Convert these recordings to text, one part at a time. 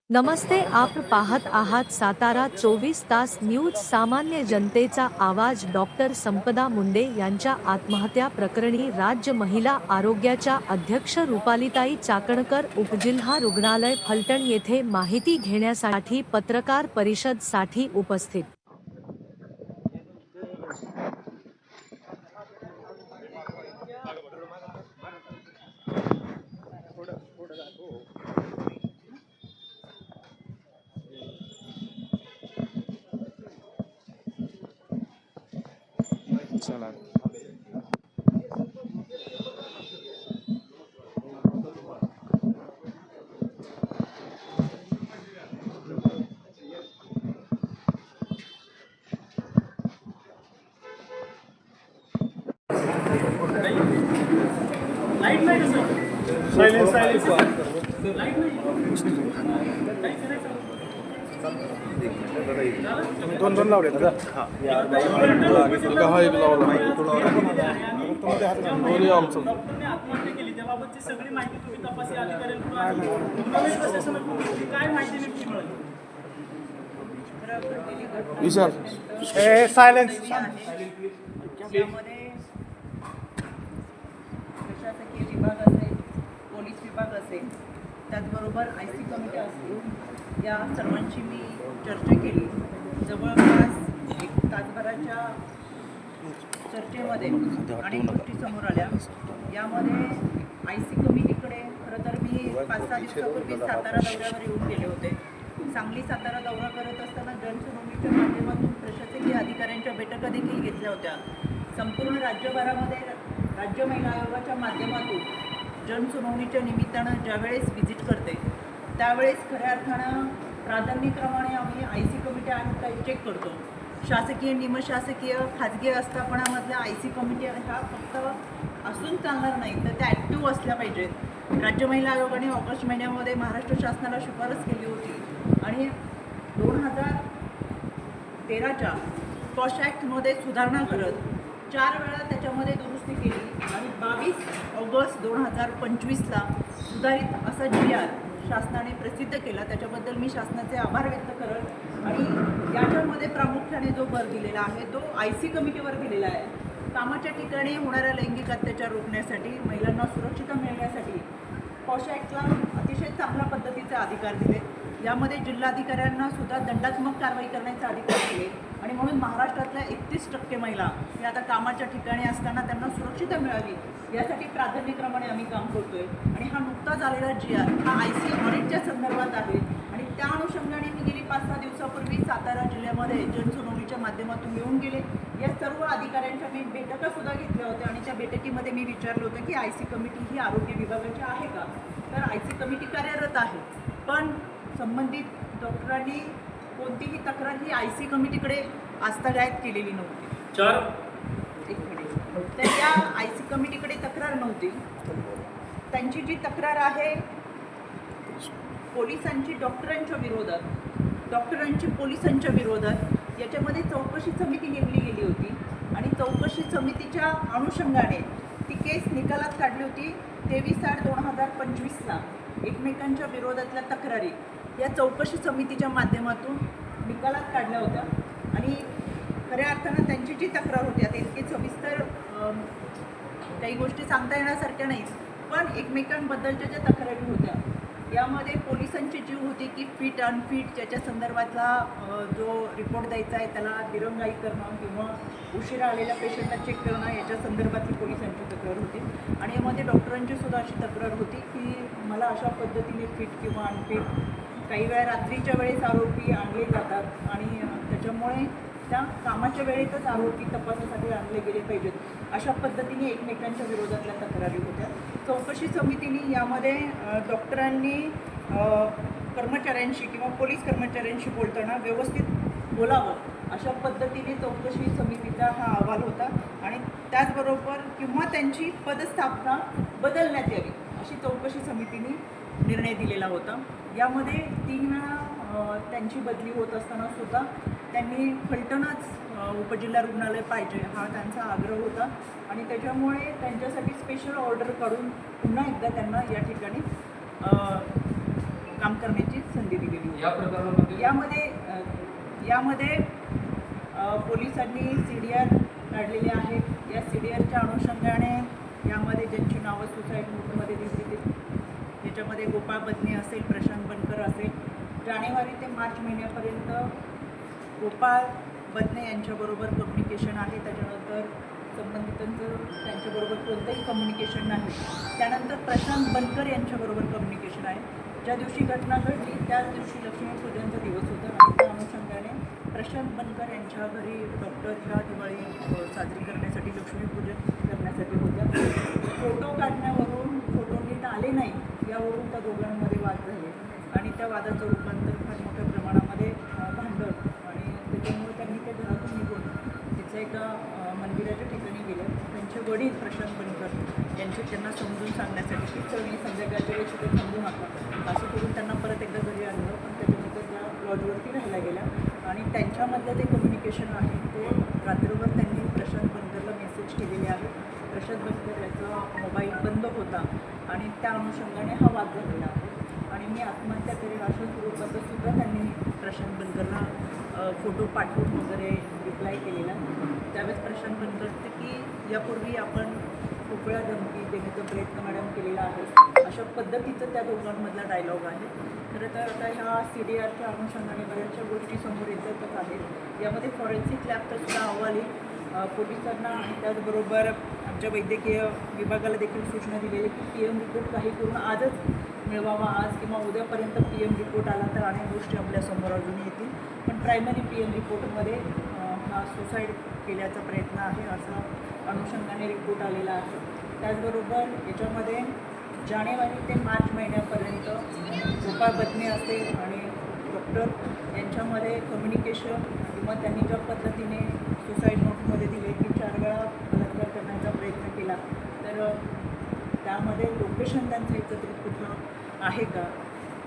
नमस्ते, आप पाहत आहात सातारा 24 तास न्यूज. सामान्य जनतेचा आवाज. डॉक्टर संपदा मुंडे यांच्या आत्महत्या प्रकरणी राज्य महिला आरोग्याच्या अध्यक्ष रुपालीताई चाकणकर उपजिल्हा रुग्णालय फलटण येथे माहिती घेण्यासाठी पत्रकार परिषद साठी उपस्थित. चला दोन लावले त्याबाबतची सगळी माहिती तुम्ही तपासी अधिकाऱ्यांकडून काय माहिती नेमकी मिळाली? सायलेन्स त्यामध्ये प्रशासकीय विभाग असेल, पोलीस विभाग असेल, त्याचबरोबर IC कमिटी असतील, या सर्वांची मी चर्चा केली. जवळपास 1 तासभराच्या चर्चेमध्ये अनेक गोष्टी समोर आल्या. यामध्ये IC कमिटीकडे खरं तर मी 5-6 दिवसापूर्वी सातारा दौऱ्यावर येऊन गेले होते. सांगली सातारा दौरा करत असताना जनसुनावणीच्या माध्यमातून प्रशासकीय अधिकाऱ्यांच्या बैठका देखील घेतल्या होत्या. संपूर्ण राज्यभरामध्ये राज्य महिला आयोगाच्या माध्यमातून जनसुनावणीच्या निमित्तानं ज्यावेळेस व्हिजिट करते त्यावेळेस खऱ्या अर्थानं प्राधान्यक्रमाने आम्ही IC कमिटी आहेत काही चेक करतो. शासकीय, निमशासकीय, खाजगी आस्थापनामधल्या IC कमिटी ह्या फक्त असून चालणार नाही तर त्या ॲक्टिव्ह असल्या पाहिजेत. राज्य महिला आयोगाने ऑगस्ट महिन्यामध्ये महाराष्ट्र शासनाला शिफारस केली होती आणि 2013च्या पॉश ॲक्टमध्ये सुधारणा करत 4 वेळा त्याच्यामध्ये दुरुस्ती केली आणि 22 ऑगस्ट 2025ला सुधारित असा GR शासनाने प्रसिद्ध केला. त्याच्याबद्दल मी शासनाचे आभार व्यक्त करत आणि याच्यामध्ये प्रामुख्याने जो भर दिलेला आहे तो IC कमिटीवर दिलेला आहे. कामाच्या ठिकाणी होणाऱ्या लैंगिक अत्याचार रोखण्यासाठी, महिलांना सुरक्षितता मिळण्यासाठी पॉश ॲक्टला अतिशय चांगल्या पद्धतीचे अधिकार दिले. यामध्ये जिल्हाधिकाऱ्यांना सुद्धा दंडात्मक कारवाई करण्याचे अधिकार दिले आणि म्हणून महाराष्ट्रातल्या 31% महिला हे आता कामाच्या ठिकाणी असताना त्यांना सुरक्षितता मिळावी यासाठी प्राधान्यक्रमाने आम्ही काम करतोय. आणि हा नुकताच आलेला GR हा IC ऑडिटच्या संदर्भात आहे आणि त्या अनुषंगाने मी गेली 5-6 दिवसापूर्वी सातारा जिल्ह्यामध्ये जनसुनावणीच्या माध्यमातून येऊन गेले. या सर्व अधिकाऱ्यांच्या मी बैठका सुद्धा घेतल्या होत्या आणि त्या बैठकीमध्ये मी विचारलं होतं की IC कमिटी ही आरोग्य विभागाची आहे का? तर IC कमिटी कार्यरत आहे, पण संबंधित डॉक्टरांनी कोणतीही तक्रार ही IC कमिटीकडे आस्थागायत केलेली नव्हती. एक मिनिट. तर या IC कमिटीकडे तक्रार नव्हती. त्यांची जी तक्रार आहे पोलिसांची डॉक्टरांच्या विरोधात, डॉक्टरांची पोलिसांच्या विरोधात, याच्यामध्ये चौकशी समिती नेमली गेली होती आणि चौकशी समितीच्या अनुषंगाने ती केस निकालात काढली होती. 23/8/2025ला एकमेकांच्या विरोधातल्या तक्रारी या चौकशी समितीच्या माध्यमातून निकालात काढल्या होत्या आणि खऱ्या अर्थानं त्यांची जी तक्रार होती, आता इतकी सविस्तर काही गोष्टी सांगता येण्यासारख्या नाहीत, पण एकमेकांबद्दलच्या ज्या तक्रारी होत्या यामध्ये पोलिसांची जीव होती की फिट अनफिट त्याच्या संदर्भातला जो रिपोर्ट द्यायचा आहे त्याला दिरंगाई करणं किंवा उशिरा आलेल्या पेशंटला चेक करणं याच्या संदर्भातली पोलिसांची तक्रार होती. आणि यामध्ये डॉक्टरांची सुद्धा अशी तक्रार होती की मला अशा पद्धतीने फिट किंवा अनफिट, काही वेळा रात्रीच्या वेळेस आरोपी आणले जातात आणि त्याच्यामुळे त्या कामाच्या वेळेतच आरोपी तपासासाठी आणले गेले पाहिजेत, अशा पद्धतीने एकमेकांच्या विरोधातल्या तक्रारी होत्या. चौकशी समितीने यामध्ये डॉक्टरांनी कर्मचाऱ्यांशी किंवा पोलीस कर्मचाऱ्यांशी बोलताना व्यवस्थित बोलावं अशा पद्धतीने चौकशी समितीचा हा अहवाल होता आणि त्याचबरोबर किंवा त्यांची पदस्थापना बदलण्यात यावी अशी चौकशी समितीने निर्णय दिलेला होता. यामध्ये 3 वेळा त्यांची बदली होत असताना सुद्धा त्यांनी फलटणच उपजिल्हा रुग्णालय पाहिजे हा त्यांचा आग्रह होता आणि त्याच्यामुळे त्यांच्यासाठी स्पेशल ऑर्डर काढून पुन्हा एकदा त्यांना या ठिकाणी काम करण्याची संधी दिलेली होती. या प्रकरणामध्ये यामध्ये पोलिसांनी CDR काढलेले आहेत. या CDRच्या अनुषंगाने यामध्ये ज्यांची नावं सुसाईड नोटमध्ये दिली त्याच्यामध्ये गोपाळ बदने असेल, प्रशांत बनकर असेल. जानेवारी ते मार्च महिन्यापर्यंत गोपाळ बदने यांच्याबरोबर कम्युनिकेशन आहे. त्याच्यानंतर संबंधितांचं त्यांच्याबरोबर कोणतंही कम्युनिकेशन नाही. त्यानंतर प्रशांत बनकर यांच्याबरोबर कम्युनिकेशन आहे. ज्या दिवशी घटना घडली त्याच दिवशी लक्ष्मीपूजनचा दिवस होता आणि त्या अनुषंगाने प्रशांत बनकर यांच्या घरी डॉक्टर ह्या दिवाळी साजरी करण्यासाठी लक्ष्मीपूजन करण्यासाठी होत्या. फोटो काढण्यावरून फोटो नीट आले नाही यावरून त्या दोघांमध्ये वाद झाले आणि त्या वादाचं रूपांतर फार मोठ्या प्रमाणामध्ये भांडण आणि त्याच्यामुळे त्यांनी त्या घरातून निघून तिथल्या एका मंदिराच्या ठिकाणी गेलं. त्यांचे वडील प्रशांत बनकर यांचे त्यांना समजून सांगण्यासाठी की चळणी संध्याकाळच्या वेळेस तिथे थांबू नका असं करून त्यांना परत एकदा घरी आणलं. पण त्याच्यानंतर त्या लॉजवरती राहायला गेल्या आणि त्यांच्यामधलं ते कम्युनिकेशन आहे ते रात्रभर त्यांनी प्रशांत बनकरला मेसेज केलेले आहे. प्रशांत बनकर याचा मोबाईल बंद होता आणि त्या अनुषंगाने हा वाद झालेला आहे आणि मी आत्महत्या करेन अशा स्वरूपाचं सुद्धा त्यांनी प्रशांत बनकरला फोटो पाठवून वगैरे रिप्लाय केलेला. त्यावेळेस प्रशांत बनकर की यापूर्वी आपण खूप वेळा धमकी देण्याचा प्रयत्न मॅडम केलेला आहे अशा पद्धतीचं त्या दोघांमधला डायलॉग आहे. खरं तर आता ह्या CDRच्या अनुषंगाने बऱ्याचशा गोष्टी समोर येतच आहेत. यामध्ये फॉरेन्सिक लॅबचा सुद्धा अहवाल पोलिसांना आणि त्याचबरोबर आमच्या वैद्यकीय विभागाला देखील सूचना दिलेली की PM रिपोर्ट काही करून आजच मिळवावा. आज किंवा उद्यापर्यंत PM रिपोर्ट आला तर अनेक गोष्टी आपल्यासमोर अजून येतील. पण प्रायमरी PM रिपोर्टमध्ये हा सुसाईड केल्याचा प्रयत्न आहे असा अनुषंगाने रिपोर्ट आलेला आहे. त्याचबरोबर याच्यामध्ये जानेवारी ते मार्च महिन्यापर्यंत गोपाळ बदने असेल आणि डॉक्टर यांच्यामध्ये कम्युनिकेशन किंवा त्यांनी ज्या पद्धतीने सुसाईड नोटमध्ये दिले की 4 वेळा बलात्कार करण्याचा प्रयत्न केला तर त्यामध्ये लोकेशन त्यांचं एकत्रित कुठं आहे का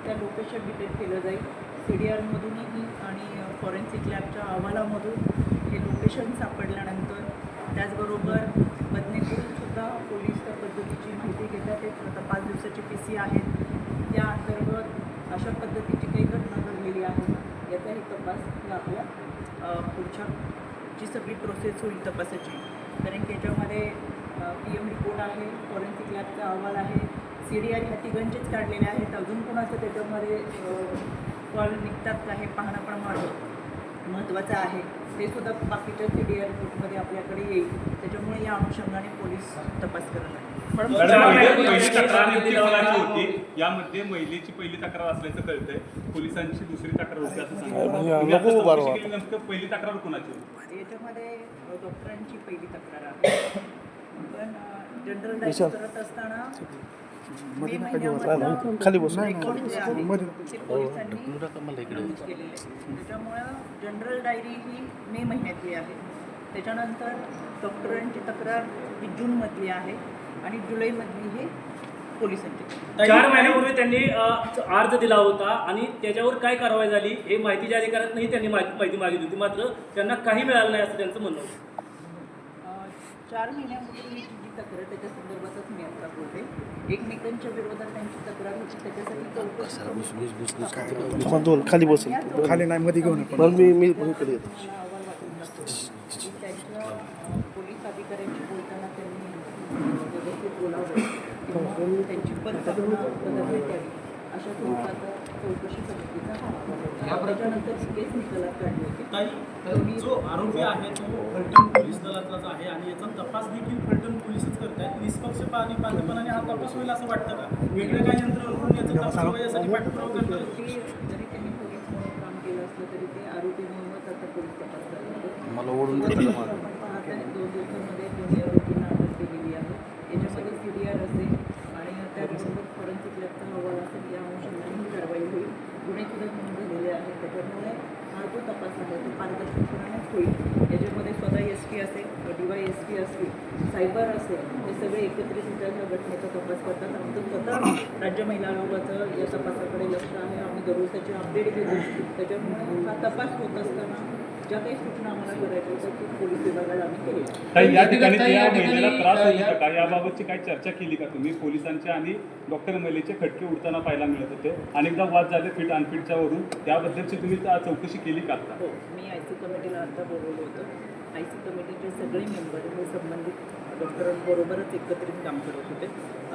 त्या लोकेशन डिटेक्ट केलं जाईल. CDRमधूनही आणि फॉरेन्सिक लॅबच्या अहवालामधून हे लोकेशन सापडल्यानंतर त्याचबरोबर बदनेकडूनसुद्धा पोलीस त्या पद्धतीची माहिती घेतात. ते आता 5 दिवसाची PC आहेत. त्या अंतर्गत अशा पद्धतीची काही घटना घडलेली आहे याचाही तपास हे आपल्या पुढच्या जी सगळी प्रोसेस होईल तपासाची कारण की याच्यामध्ये PM रिपोर्ट आहे, फॉरेन्सिक लॅबचा अहवाल आहे, CDR ह्या तिघांचेच काढलेले आहेत. अजून कोणाचं त्याच्यामध्ये कॉल निघतात का हे पाहणं पण महत्त्वाचं आहे. ते सुद्धा बाकीच्या CDR रिपोर्टमध्ये आपल्याकडे येईल. त्याच्यामुळे या अनुषंगाने पोलीस तपास करत आहेत. पहिली तक्रार नेमकी कोणाची होती? यामध्ये महिलेची पहिली तक्रार असल्याचं कळतंय. पोलिसांची दुसरी तक्रार होती असं सांगितलं. नेमकं पहिली तक्रार कोणाची होती? याच्यामध्ये डॉक्टरांची पहिली तक्रार आहे. पण जनरल डायग्नोस करत असताना मे महिन्यामध्ये खाली बसून रेकॉर्ड जे आहे ते पोलिसांनी नोंद केलेले आहे. त्याच्यामुळं जनरल डायरी ही मे महिन्यातली आहे. त्याच्यानंतर डॉक्टरांची तक्रार ही जूनमधली आहे आणि जुलैमधली ही पोलिसांची. 4 महिन्यापूर्वी त्यांनी अर्ज दिला होता आणि त्याच्यावर काय कारवाई झाली हे माहितीच्या अधिकाऱ्यांनाही त्यांनी माहिती मागितली होती. मात्र त्यांना काही मिळालं नाही असं त्यांचं म्हणणं होतं. 4 महिन्यापूर्वी जी तक्रार त्याच्या संदर्भातच मी आता बोलते. एकमेकांच्या विरोधात त्यांची तक्रार होती त्याच्यासाठी चौकशी खाली बसून खाली नाही मध्ये घेऊन मी त्यांच्या पोलीस अधिकाऱ्यांशी बोलताना त्यांनी व्यवस्थित बोलावं किंवा त्यांची पद्धत बदलण्यात यावी अशा स्वरूपाचा चौकशी समितीचा हा त्याच्यानंतर केस निकालात काढली होती. ताई जो आरोपी आहे तो फलटण पोलीस दलातलाच आहे आणि याचा तपास देखील फलटण पोलीसच करत आहेत. निष्पक्षपातीपणाने हा तपास होईल असं वाटतं का? वेगळं काही यंत्र करून याचा तपास व्हावा यासाठी पाठपुरावा करतात. जरी त्यांनी पोलीस म्हणून काम केलं असलं तरी ते आरोपी म्हणूनच आता पोलीस तपास करतात. मला ओढून देतं का आपण पाहत आहे 2 दिवसामध्ये 2 आरोपींना अटक केलेली आहे. याच्यामध्ये CDR असेल आणि त्याचबरोबर फॉरेन्सिक लॅबचा अहवाल असेल या अनुषंगाने ही कारवाई होईल. गुन्हे सुद्धा नोंद झालेले आहेत. त्याच्यामुळे हा जो तपास आहे तो पारदर्शकपणानेच होईल. याच्यामध्ये स्वतः SP असेल, DYSP असतील, सायबर असेल ते सगळे एकत्रितरित्या ह्या घटनेचा तपास करतात. आमचं स्वतः राज्य महिला आयोगाचं या तपासाकडे लक्ष आहे. आम्ही दररोज त्याची अपडेट घेतो. त्याच्यामुळे हा तपास होत असताना ज्या काही सूचना आम्हाला करायच्या होत्या ती पोलीस विभागाला आम्ही केल्या. ताई, या ठिकाणी त्या महिलेला त्रास होत होता का याबाबतची काही चर्चा केली का तुम्ही? पोलिसांच्या आणि डॉक्टर महिलेचे खटके उडताना पाहायला मिळत होते. अनेकदा वाद झाले फिट अनफिटच्या वरून. त्याबद्दलची तुम्ही चौकशी केली का आता? हो, मी आय सी कमिटीला आता बोलवलं होतं. आय सी कमिटीचे सगळे मेंबर हे संबंधित डॉक्टरांबरोबरच एकत्रित काम करत होते.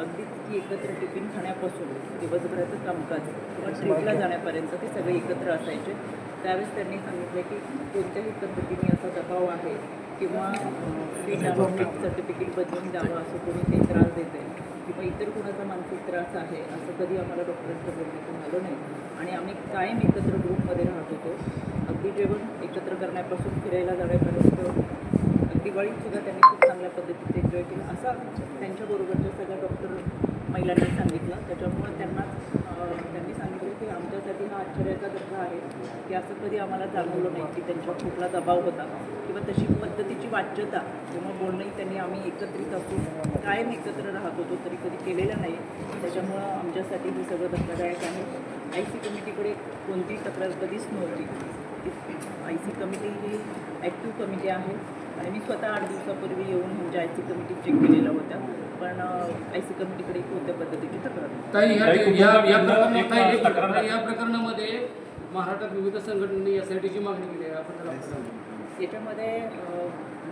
अगदी की एकत्र टिफिन खाण्यापासून दिवसभराचं कामकाज किंवा ट्रीपला जाण्यापर्यंत ते सगळे एकत्र असायचे. त्यावेळेस त्यांनी सांगितलं की कोणत्याही पद्धतीने असा दबाव आहे किंवा सर्टिफिकेट बदलून द्यावं असं कोणी काही त्रास देत आहे किंवा इतर कोणाचा मानसिक त्रास आहे असं कधी आम्हाला डॉक्टरांच्या बोलण्यातून आलं नाही. आणि आम्ही कायम एकत्र ग्रुपमध्ये राहत होतो. अगदी जेवण एकत्र करण्यापासून फिरायला जाण्यापर्यंत दिवाळीतसुद्धा त्यांनी खूप चांगल्या पद्धतीने एन्जॉय केलं असं त्यांच्याबरोबरच्या सगळ्या डॉक्टर महिलांनी सांगितलं. त्याच्यामुळं त्यांनी सांगितलं की आमच्यासाठी हा आश्चर्याचा दर्जा आहे की असं कधी आम्हाला जाणवलं नाही की त्यांच्यावर कुठला दबाव होता किंवा तशी पद्धतीची वाच्यता किंवा बोलणंही त्यांनी आम्ही एकत्रित असून कायम एकत्र राहत होतो तरी कधी केलेलं नाही. त्याच्यामुळं आमच्यासाठी हे सगळं धक्कादायक आहे. आय सी कमिटीकडे कोणतीही तक्रार कधीच नव्हती. आय सी कमिटी ही ॲक्टिव्ह कमिटी आहे आणि मी स्वतः 8 दिवसापूर्वी येऊन म्हणजे आय सी कमिटी चेक केलेल्या होत्या. पण आय सी कमिटीकडे कोणत्या पद्धतीची तक्रार नाही. या प्रकरणामध्ये महाराष्ट्रात विविध संघटनांनी SITची मागणी केली आहे. आपण त्याला याच्यामध्ये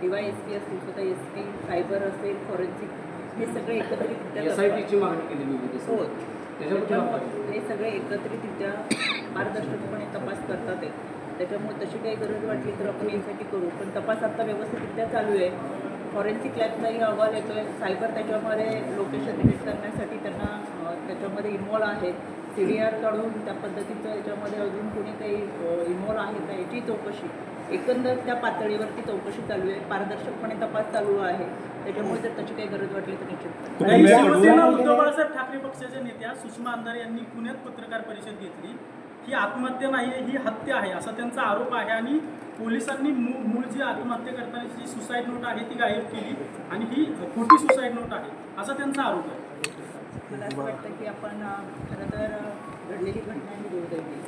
DYSP असतील, स्वतः SP, सायबर असेल, फॉरेन्सिक हे सगळे एकत्रितरित्या SITची मागणी केली विविध हो. त्याच्यामुळे हे सगळे एकत्रितरित्या पारदर्शकपणे तपास करतात आहे. त्याच्यामुळे तशी काही गरज वाटली तर आपण यासाठी करू. पण तपास आता व्यवस्थितरित्या चालू आहे. फॉरेन्सिक लॅबचाही अहवाल येतो आहे. सायबर त्याच्यामध्ये लोकेशन डिटेक्ट करण्यासाठी त्यांना त्याच्यामध्ये इन्वॉल्व आहे. CDR काढून त्या पद्धतीचं याच्यामध्ये अजून कोणी काही इन्वॉल्व आहे का याची चौकशी एकंदर त्या पातळीवरती चौकशी चालू आहे. पारदर्शकपणे तपास चालू आहे. त्याच्यामुळे जर त्याची काही गरज वाटली तर निश्चित शिवसेना उद्धव बाळासाहेब ठाकरे पक्षाच्या नेत्या सुषमा अंधारे यांनी पुण्यात पत्रकार परिषद घेतली. ही आत्महत्या नाही आहे, ही हत्या आहे असा त्यांचा आरोप आहे. आणि पोलिसांनी मूळ जी आत्महत्या करताना जी सुसाईड नोट आहे ती गायब केली आणि ही खोटी सुसाईड नोट आहे असा त्यांचा आरोप आहे. मला असं वाटतं की आपण खरं तर घडलेली घटना ही दुर्दैवी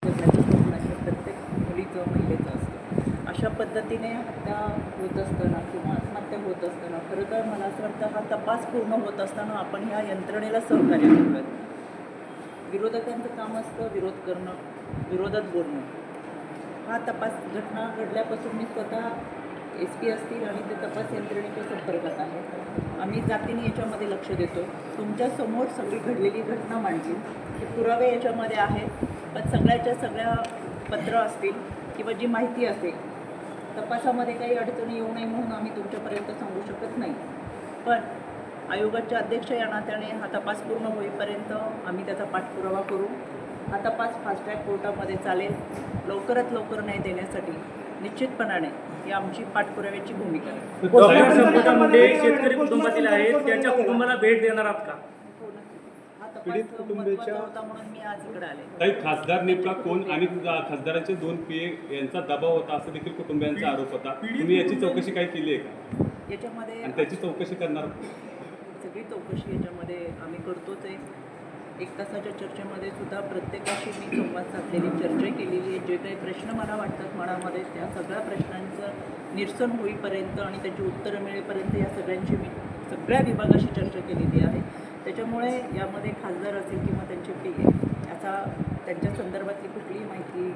जगण्याचं स्वप्न हे प्रत्येक मुलीचं महिलेचं असतं. अशा पद्धतीने हत्या होत असताना किंवा आत्महत्या होत असताना खरं तर मला असं वाटतं हा तपास पूर्ण होत असताना आपण ह्या यंत्रणेला सहकार्य करतो. विरोधकांचं काम असतं विरोध करणं, विरोधात बोलणं. हा तपास घटना घडल्यापासून मी स्वतः SP असतील आणि ते तपास यंत्रणेच्या संपर्कात आहे. आम्ही जातीने याच्यामध्ये लक्ष देतो. तुमच्यासमोर सगळी घडलेली घटना मांडली. ते पुरावे याच्यामध्ये आहेत. पण सगळ्या पत्र असतील किंवा जी माहिती असेल तपासामध्ये काही अडचणी येऊ नये म्हणून आम्ही तुमच्यापर्यंत सांगू शकत नाही. पण आयोगाचे अध्यक्ष या नात्याने हा तपास पूर्ण होईपर्यंत आम्ही त्याचा पाठपुरावा करू. हा तपास फास्ट ट्रॅक कोर्टामध्ये चालेल. लवकरात लवकर न्याय देण्यासाठी निश्चितपणाने ही आमची पाठपुराव्याची भूमिका आहे. डॉक्टर संपुटामध्ये शेतकरी कुटुंबातील आहेत त्यांच्या कुटुंबाला भेट देणार आहात का? हा तपास महत्त्वाचा होता म्हणून मी आज इकडे आले. काही खासदार नेमका कोण आणि खासदारांचे 2 PA यांचा दबाव होता असं देखील कुटुंबियांचा आरोप होता. तुम्ही याची चौकशी काय केली आहे का? याच्यामध्ये आणि त्याची चौकशी करणार? सगळी चौकशी याच्यामध्ये आम्ही करतोच आहे. 1 तासाच्या चर्चेमध्ये सुद्धा प्रत्येकाशी मी संवाद साधलेली चर्चा केलेली आहे. जे काही प्रश्न मला वाटतात मनामध्ये त्या सगळ्या प्रश्नांचं निरसन होईपर्यंत आणि त्याची उत्तरं मिळेपर्यंत या सगळ्यांची मी सगळ्या विभागाशी चर्चा केलेली आहे. त्याच्यामुळे यामध्ये खासदार असेल किंवा त्यांचे PA याचा त्यांच्या संदर्भातली कुठलीही माहिती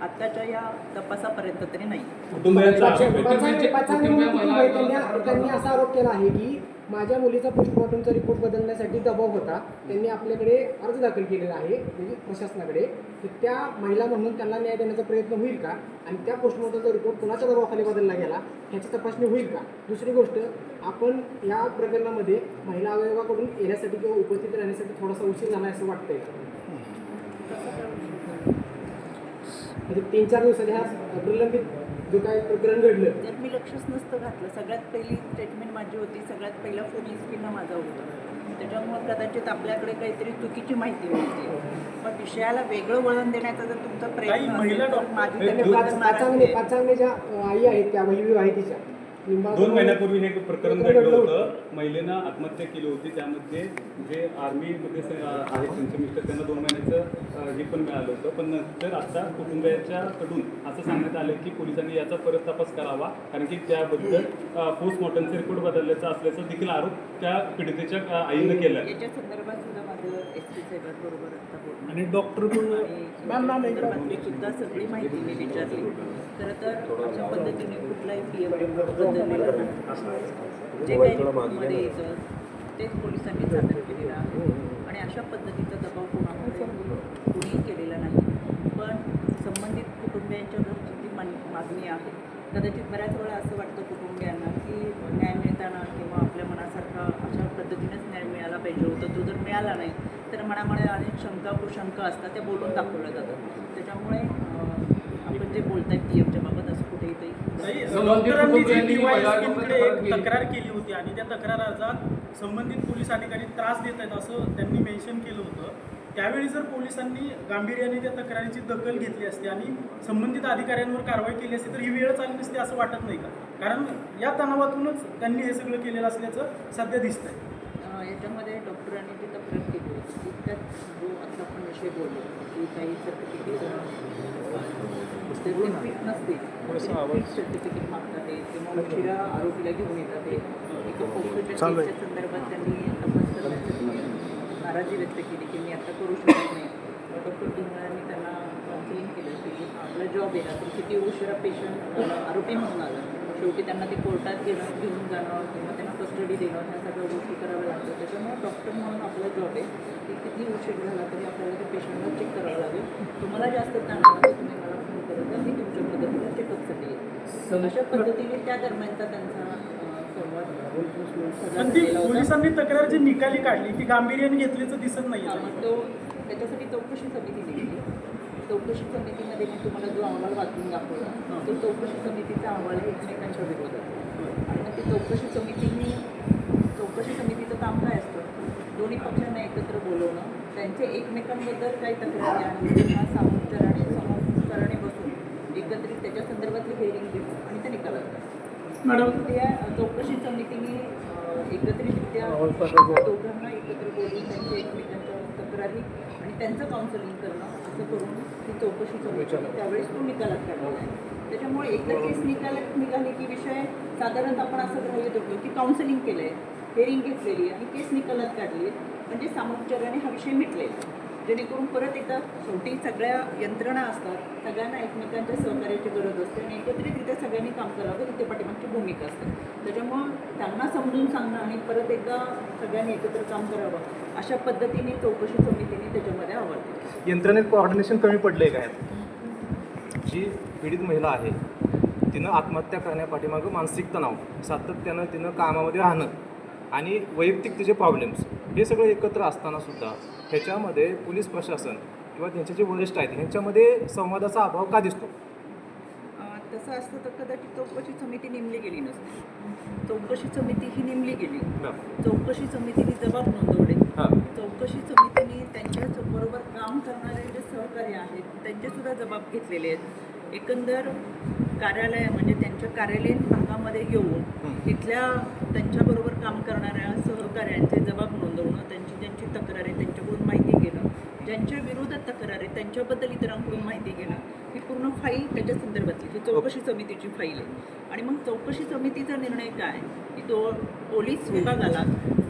आत्ताच्या या तपासापर्यंत तरी नाही. त्यांनी असा आरोप केला आहे की माझ्या मुलीचा पोस्टमॉर्टमचा रिपोर्ट बदलण्यासाठी दबाव होता. त्यांनी आपल्याकडे अर्ज दाखल केलेला आहे म्हणजे प्रशासनाकडे. तर त्या महिला म्हणून त्यांना न्याय देण्याचा प्रयत्न होईल का आणि त्या पोस्टमॉर्टमचा रिपोर्ट कुणाच्या दबावाखाली बदलला गेला ह्याची तपासणी होईल का? दुसरी गोष्ट, आपण या प्रकरणामध्ये महिला आयोगाकडून येण्यासाठी किंवा उपस्थित राहण्यासाठी थोडासा उशीर झाला असं वाटतंय. म्हणजे 3-4 दिवसात ह्या प्रलंबित जो काय प्रकरण घडलं जर मी लक्षच नसतं घातलं. सगळ्यात पहिली स्टेटमेंट माझी होती. सगळ्यात पहिला फोन SP माझा होता. त्याच्यामुळं कदाचित आपल्याकडे काहीतरी चुकीची माहिती होती. पण विषयाला वेगळं वळण देण्याचा जर तुमचा प्रयत्न असेल तर माझी त्याच्याबद्दल नाराजी आहे. पाचांगणे ज्या आई आहेत त्या वैविवाहितीच्या 2 महिन्यापूर्वी हे प्रकरण घडलं होतं. महिलेनं आत्महत्या केली होती. त्यामध्ये जे आर्मीमध्ये आहेत त्यांचे मिस्टर त्यांना 2 महिन्याचं हे पण मिळालं होतं. पण नंतर आता कुटुंबियाच्याकडून असं सांगण्यात आलं की पोलिसांनी याचा परत तपास करावा, कारण की त्याबद्दल पोस्टमॉर्टमचा रिपोर्ट बदलल्याचा असल्याचा देखील आरोप त्या पीडितेच्या आईनं केला आहे. याच्या संदर्भात सुद्धा माझं SP साहेबांबरोबर आता बोलणं आणि डॉक्टर पण संदर्भातली सुद्धा सगळी माहिती मी विचारली. खरं तर अशा पद्धतीने कुठलाही PM रिपोर्ट बदललेला नाही. जे काही रिपोर्टमध्ये येतं तेच पोलिसांनी सादर केलेलं आहे आणि अशा पद्धतीचा दबाव कोणीही केलेला नाही. पण संबंधित कुटुंबियांच्या घरची जी मागणी आहे, कदाचित बऱ्याच वेळा असं वाटतं कुटुंबियांना की न्याय मिळताना किंवा आपल्या मनासारखा अशा पद्धतीनेच न्याय मिळाला पाहिजे होता, तो जर मिळाला नाही तर मनामध्ये अनेक शंका कुशंका असतात, त्या बोलून दाखवल्या जातात. त्याच्यामुळे आपण जे बोलताय PMच्या बाबत असं कुठेही डॉक्टरांनी जी DYSP-कडे एक तक्रार केली होती आणि त्या तक्राराचा संबंधित पोलीस अधिकारी त्रास देत आहेत असं त्यांनी मेन्शन केलं होतं. त्यावेळी जर पोलिसांनी गांभीर्याने त्या तक्रारीची दखल घेतली असती आणि संबंधित अधिकाऱ्यांवर कारवाई केली असती तर ही वेळच आली नसती असं वाटत नाही का? कारण या तणावातूनच त्यांनी हे सगळं केलेलं असल्याचं सध्या दिसतंय. याच्यामध्ये डॉक्टरांनी जी तक्रार केली होती त्यात जो आता आपण विषय बोललो की काही सर्टिफिकेट नसते, सर्टिफिकेट मागतात किंवा उशिरा आरोपीला घेऊन येतात. एका पोक्सोच्या संदर्भात त्यांनी तपास करण्यासाठी नाराजी व्यक्त केली की मी आता करू शकत नाही. डॉक्टर टिंगरांनी त्यांना काउन्सिलिंग केलं की आपला जॉब आहे, आपण किती उशिरा पेशंट आरोपी म्हणून आलं, शेवटी त्यांना ते कोर्टात घेऊन जाणं किंवा त्यांना कस्टडी देणं ह्या सगळ्या गोष्टी कराव्या लागतात. त्याच्यामुळे डॉक्टर म्हणून आपला जॉब आहे की किती उशीर झाला तरी आपल्याला त्या पेशंटला चेक करावं लागेल. तुम्हाला जास्त ताण आला तर तुम्ही मला फोन करत मी तुमच्या मदतीला चेकअपसाठी येईल. अशा पद्धतीने त्या दरम्यानचा त्यांचा संवाद पण ती पोलिसांनी तक्रार जी निकाली काढली ती गांभीर्याने घेतल्याचं दिसत नाही. मग तो त्याच्यासाठी चौकशी समिती नेमली. चौकशी समितीमध्ये मी तुम्हाला जो अहवाल वाचून दाखवला तो चौकशी समितीचा अहवाल आहे एकमेकांच्या विरोधात. आणि मग ती चौकशी समितीचं काम काय असतं? दोन्ही पक्षांना एकत्र बोलवणं, त्यांचे एकमेकांबद्दल काही तक्रारी आहेत त्यांना सामोपचाराने बसून एकत्रित त्याच्या संदर्भातली हेअरिंग घेणं आणि त्या निकालात मॅडम त्या चौकशी समितीने एकत्रितरित्या दोघांना एकत्र बोलून त्यांच्या एकमेकांच्या तक्रारी आणि त्यांचं काउन्सिलिंग करणं असं करून ती चौकशी समिती त्यावेळेस तो निकालात काढला आहे. त्याच्यामुळे एकदा केस निकालात निघाली की विषय साधारणतः आपण असं ग्राह्य धरलो की काउन्सिलिंग केलं आहे, हेअरिंग घेतलेली आणि केस निकालात काढली म्हणजे सामोपचाराने हा विषय मिटलेला. जेणेकरून परत एकदा शेवटी सगळ्या यंत्रणा असतात, सगळ्यांना एकमेकांच्या सहकार्याची गरज असते आणि एकत्रितरित्या सगळ्यांनी काम करावं इथे पाठीमागची भूमिका असते. त्याच्यामुळं त्यांना समजून सांगणं आणि परत एकदा सगळ्यांनी एकत्र काम करावं अशा पद्धतीने चौकशी समितीने त्याच्यामध्ये अहवाल दिला. यंत्रणेत कोऑर्डिनेशन कमी पडले काय? जी पीडित महिला आहे तिनं आत्महत्या करण्यापाठीमागं मानसिक तणाव, सातत्यानं तिनं कामामध्ये राहणं आणि वैयक्तिक तिचे प्रॉब्लेम्स हे सगळं एकत्र असतानासुद्धा ह्याच्यामध्ये पोलीस प्रशासन किंवा त्यांचे जे वरिष्ठ आहेत ह्यांच्यामध्ये संवादाचा अभाव का दिसतो? तसं असतं तर कदाचित चौकशी समिती नेमली गेली नसते. चौकशी समिती ही नेमली गेली, चौकशी समितीने जबाब नोंदवले, चौकशी समितीने त्यांच्याबरोबर काम करणारे जे सहकारी आहेत त्यांचेसुद्धा जबाब घेतलेले आहेत. एकंदर कार्यालय म्हणजे त्यांच्या कार्यालयीन भागामध्ये येऊन तिथल्या त्यांच्याबरोबर काम करणाऱ्या सहकाऱ्यांचे जबाब नोंदवणं, त्यांची तक्रार आहे त्यांच्याकडून माहिती घेणं, ज्यांच्या विरोधात तक्रार आहे त्यांच्याबद्दल इतरांकडून माहिती घेणं, ही पूर्ण फाईल त्याच्या संदर्भातली ही चौकशी समितीची फाईल आहे. आणि मग चौकशी समितीचा निर्णय काय की पोलीस विभागाला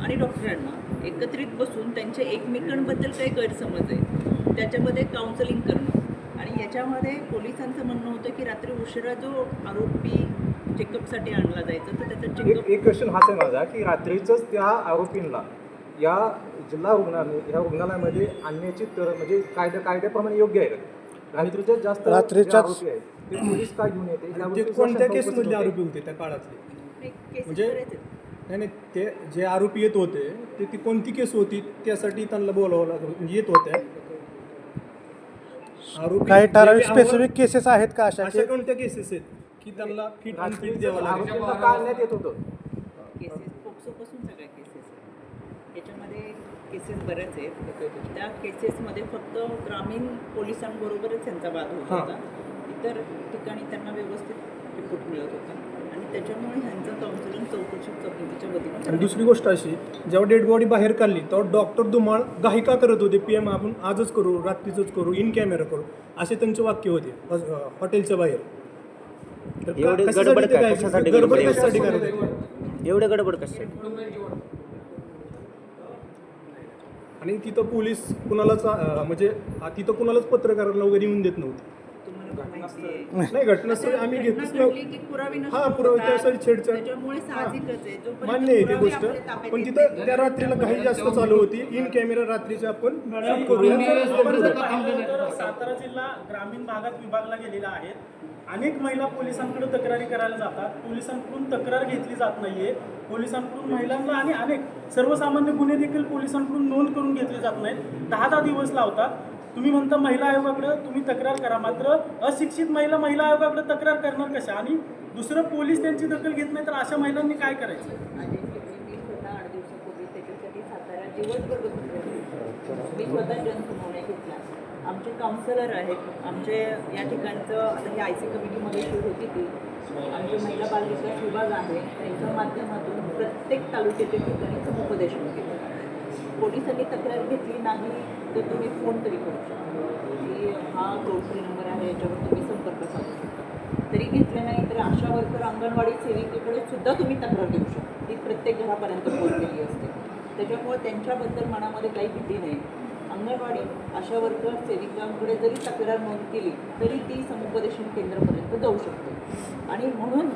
आणि डॉक्टरांना एकत्रित बसून त्यांच्या एकमेकांबद्दल काही गैरसमज आहे त्याच्यामध्ये काउन्सिलिंग करणं. आणि याच्यामध्ये पोलिसांचं म्हणणं होतं की रात्री उशिरा जो आरोपी चेकअपसाठी आणला जायचा तर त्याचा चेकअप एक क्वेश्चन हाच आहे माझा की रात्रीचंच त्या आरोपींना या जिल्हा रुग्णालयामध्ये आणण्याची तर म्हणजे कायद्याप्रमाणे योग्य आहे का? रात्रीच्या जास्त आरोपी आहेत ते पोलीस काय घेऊन येते? कोणत्या केसमधले आरोपी होते त्या काळातले? म्हणजे नाही ते जे आरोपी येत होते ते ती कोणती केस होती त्यासाठी त्यांना बोलावं लागलं येत होत्या? काही ठराविक स्पेसिफिक केसेस आहेत का अशा कोणत्या केसेस आहेत की त्यांना फिट आणि फिट द्यावं लागेल? काढण्यात येत होतं केसेस पोक्सोपासून सगळ्या केसेस याच्यामध्ये केसेस बऱ्याच आहेत. त्या केसेसमध्ये फक्त ग्रामीण पोलिसांबरोबरच त्यांचा वाद होत होता. इतर ठिकाणी त्यांना व्यवस्थित रिपोर्ट मिळत होता आणि त्याच्यामुळे ह्यांचं काउन्सिलिंग चौकशी समितीच्या वतीने. आणि दुसरी गोष्ट अशी, जेव्हा डेड बॉडी बाहेर काढली तेव्हा डॉक्टर धुमाळ घाई का करत होते, PM आपण आजच करू, रात्रीचंच करू, इन कॅमेरा करू, असे त्यांचे वाक्य होते हॉटेलच्या बाहेर. तर एवढे कशासाठी गडबड ते काय? काय? कशासाठी गडबड गडबड? कशासाठी करत होते? एवढं गडबड कशासाठी? आणि तिथं पोलीस कुणालाच म्हणजे तिथं कुणालाच पत्रकारांना वगैरे येऊन देत नव्हते. तुम्हाला पण माहिती आहे. नाही, घटनास्थळी आम्ही घटना घेतच घडली की पुरावे नष्ट हां, पुरावे होतात. त्यासाठी छेडछाड. त्याच्यामुळे साहजिकच आहे. जोपर्यंत मान्य आहे ती पुरावे गोष्ट, आपल्या ताब्यात पण येत तिथं नाही. त्या रात्रीला काही जास्त चालू होती. इन कॅमेरा रात्रीचे आपण शूट करूया. म्हणजे आपण सातारा जिल्हा ग्रामीण भागात विभागला गेलेला आहे. अनेक महिला पोलिसांकडे तक्रारी करायला जातात, पोलिसांकडून तक्रार घेतली जात नाहीये, पोलिसांकडून महिलांना आणि अनेक सर्वसामान्य गुन्हे देखील पोलिसांकडून नोंद करून घेतले जात नाहीत. 10 दिवस लावतात. तुम्ही म्हणता महिला आयोगाकडे तुम्ही तक्रार करा, मात्र अशिक्षित महिला आयोगाकडे तक्रार करणार कशा? आणि दुसरं पोलीस त्यांची दखल घेत नाही, तर अशा महिलांनी काय करायचं? मी स्वतः 8 दिवसापूर्वी त्याच्यासाठी सातारा दिवसभर बसून राहिली. मी स्वतः जनसुनावण्या घेतल्या. आमचे काउन्सिलर आहेत, आमचे या ठिकाणचं आता ही IC कमिटीमध्ये शूट होती ती आमचे महिला बालविकास विभाग आहे, त्यांच्या माध्यमातून प्रत्येक तालुक्याच्या ठिकाणी समुपदेशन केलं. पोलिसांनी तक्रार घेतली नाही तर तुम्ही फोन तरी करू शकता की हा टोल फ्री नंबर आहे, याच्यावर तुम्ही संपर्क साधू शकता. तरी घेतले नाही तर आशा वर्कर अंगणवाडी सेविकेकडे सुद्धा तुम्ही तक्रार देऊ शकता. ती प्रत्येक घरापर्यंत पोहोचलेली असते. त्याच्यामुळे त्यांच्याबद्दल मनामध्ये काही भीती नाही. अंगणवाडी आशा वर्कर सेविकांकडे जरी तक्रार नोंद केली तरी ती समुपदेशन केंद्रापर्यंत जाऊ शकते. आणि म्हणून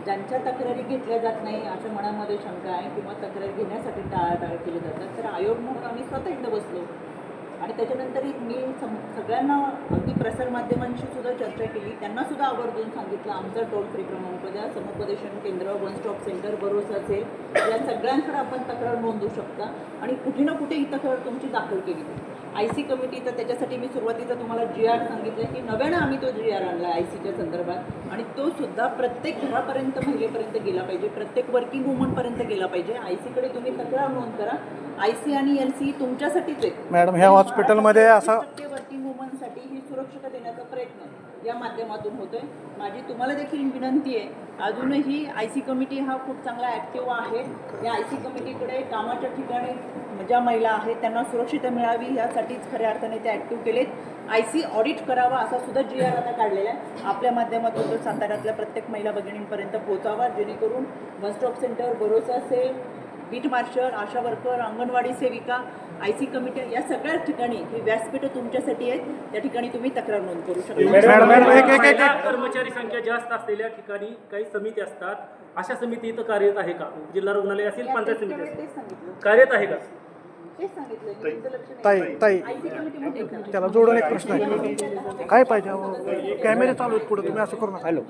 ज्यांच्या तक्रारी घेतल्या जात नाही अशा मनामध्ये शंका आहे किंवा तक्रार घेण्यासाठी टाळाटाळ केली जातात, तर आयोग म्हणून आम्ही स्वतः इथं बसलो आणि त्याच्यानंतर मी सगळ्यांना अगदी प्रसारमाध्यमांशी सुद्धा चर्चा केली. त्यांना सुद्धा आवर्जून सांगितलं आमचा टोल फ्री क्रमांक द्या, समुपदेशन केंद्र, वन स्टॉप सेंटर, भरोसा असेल, या सगळ्यांकडे आपण तक्रार नोंदवू शकता आणि कुठे ना कुठे ही तक्रार तुमची दाखल केली. IC कमिटी, तर त्याच्यासाठी मी सुरुवातीचा तुम्हाला GR सांगितलं की नव्यानं आम्ही तो GR आणला ICच्या संदर्भात आणि तो सुद्धा प्रत्येक घरापर्यंत महिलेपर्यंत गेला पाहिजे, प्रत्येक वर्किंग वुमनपर्यंत गेला पाहिजे. ICकडे तुम्ही तक्रार नोंद करा. IC आणि LC तुमच्यासाठीच आहे मॅडम. ह्या हॉस्पिटलमध्ये असा वर्किंग वुमनसाठी ही सुरक्षता देण्याचा प्रयत्न या माध्यमातून होतोय. माझी तुम्हाला देखील विनंती आहे, अजूनही IC कमिटी हा खूप चांगला ॲक्टिव्ह आहे. या IC कमिटीकडे कामाच्या ठिकाणी ज्या महिला आहेत त्यांना सुरक्षितता मिळावी यासाठीच खऱ्या अर्थाने ते ॲक्टिव्ह केलेत. IC ऑडिट करावा असा सुद्धा GR आता काढलेला आहे. आपल्या माध्यमातून तो साताऱ्यातल्या प्रत्येक महिला भगिनींपर्यंत पोहोचावा, जेणेकरून वन स्टॉप सेंटर, भरोसा असेल, बीट मार्शल, आशा वर्कर, अंगणवाडी सेविका, IC कमिटी या सगळ्या ठिकाणी ही व्यासपीठं तुमच्यासाठी आहेत. त्या ठिकाणी तुम्ही तक्रार नोंद करू शकता. कर्मचारी संख्या जास्त असलेल्या ठिकाणी काही समिती असतात, अशा समिती इथं कार्यरत आहे का? जिल्हा रुग्णालय असेल, पंचायत समिती असेल, कार्यरत आहे का? ताई त्याला जोडून एक प्रश्न आहे. काय पाहिजे अहो? कॅमेरे चालू आहेत पुढे, तुम्ही असं करू नका. हॅलो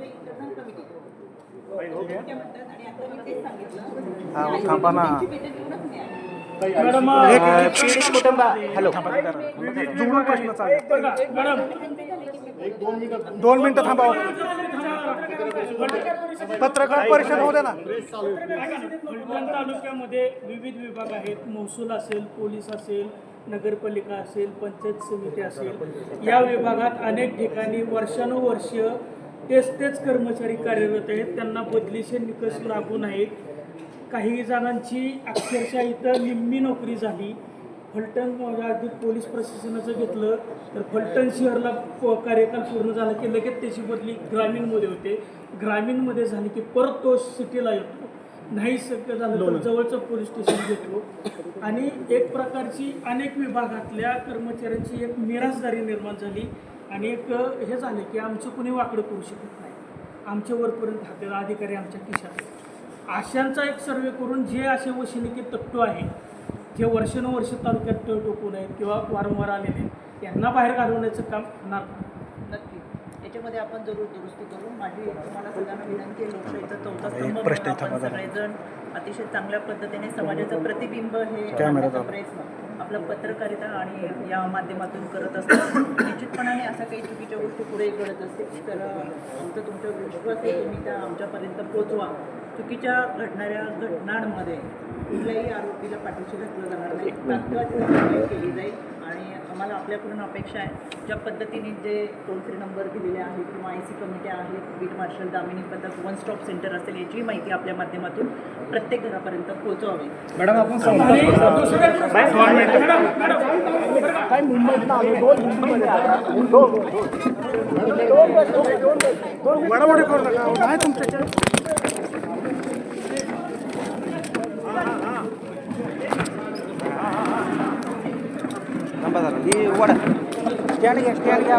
थांबा ना हॅलो, जोडून प्रश्न चालू. 2 मिनिटं थांबा. पत्रकार परिषद होऊ द्या ना. फलटण तालुक्यामध्ये विविध विभाग आहेत. महसूल असेल, पोलीस असेल, नगरपालिका असेल, पंचायत समिती असेल. या विभागात अनेक ठिकाणी वर्षानुवर्ष तेच कर्मचारी कार्यरत आहेत. त्यांना बदलीचे निकष लागू नाहीत. काही जणांची अक्षरशः इथं निम्मी नोकरी झाली. फलटण अगदी पोलीस प्रशासनाचं घेतलं तर फलटण शहरला कार्यकाल पूर्ण झाला की लगेच त्याची बदली ग्रामीणमध्ये होते. ग्रामीणमध्ये झाली की परत तो सिटीला येतो. नाही शक्य झालं तर जवळचं पोलीस स्टेशन घेतो. आणि एक प्रकारची अनेक विभागातल्या कर्मचाऱ्यांची एक निराशदारी निर्माण झाली आणि एक हे झालं की आमचं कुणी वाकडं करू शकत नाही, आमच्या वरपर्यंत हाताला अधिकारी आमच्या खिशात. अशांचा एक सर्वे करून जे असे वशिनिकी तत्व आहेत, जे वर्षानुवर्ष तालुक्यात टोकून आहेत किंवा वारंवार आलेले आहेत, यांना बाहेर घालवण्याचं काम होणार. नक्की याच्यामध्ये आपण जरूर दुरुस्ती करू. माझी तुम्हाला सगळ्यांना विनंती आहे, लोकशाहीचा चौथा स्तंभ म्हणून आपण सगळेजण अतिशय चांगल्या पद्धतीने समाजाचं प्रतिबिंब हे करण्याचा प्रयत्न आपलं पत्रकारिता आणि या माध्यमातून करत असतो. निश्चितपणाने अशा काही चुकीच्या गोष्टी पुढे घडत असतील तर आमचा तुमच्यावर विश्वास आहे, तुम्ही त्या आमच्यापर्यंत पोहोचवा. चुकीच्या घडणाऱ्या घटनांमध्ये कुठल्याही आरोपीला पाठीशी घातलं जाणार नाही, तात्काळ कारवाई केली जाईल आणि आम्हाला आपल्याकडून अपेक्षा आहे ज्या पद्धतीने जे टोल फ्री नंबर दिलेले आहेत किंवा IC कमिट्या आहेत, बीट मार्शल, दामिनी पथक, वन स्टॉप सेंटर असेल, याची माहिती आपल्या माध्यमातून प्रत्येक घरापर्यंत पोहोचवावी. मॅडम आपण काय मुंबईत आलो वडावडी करू नका नाही तुमच्या ही वडा स्टँड घ्या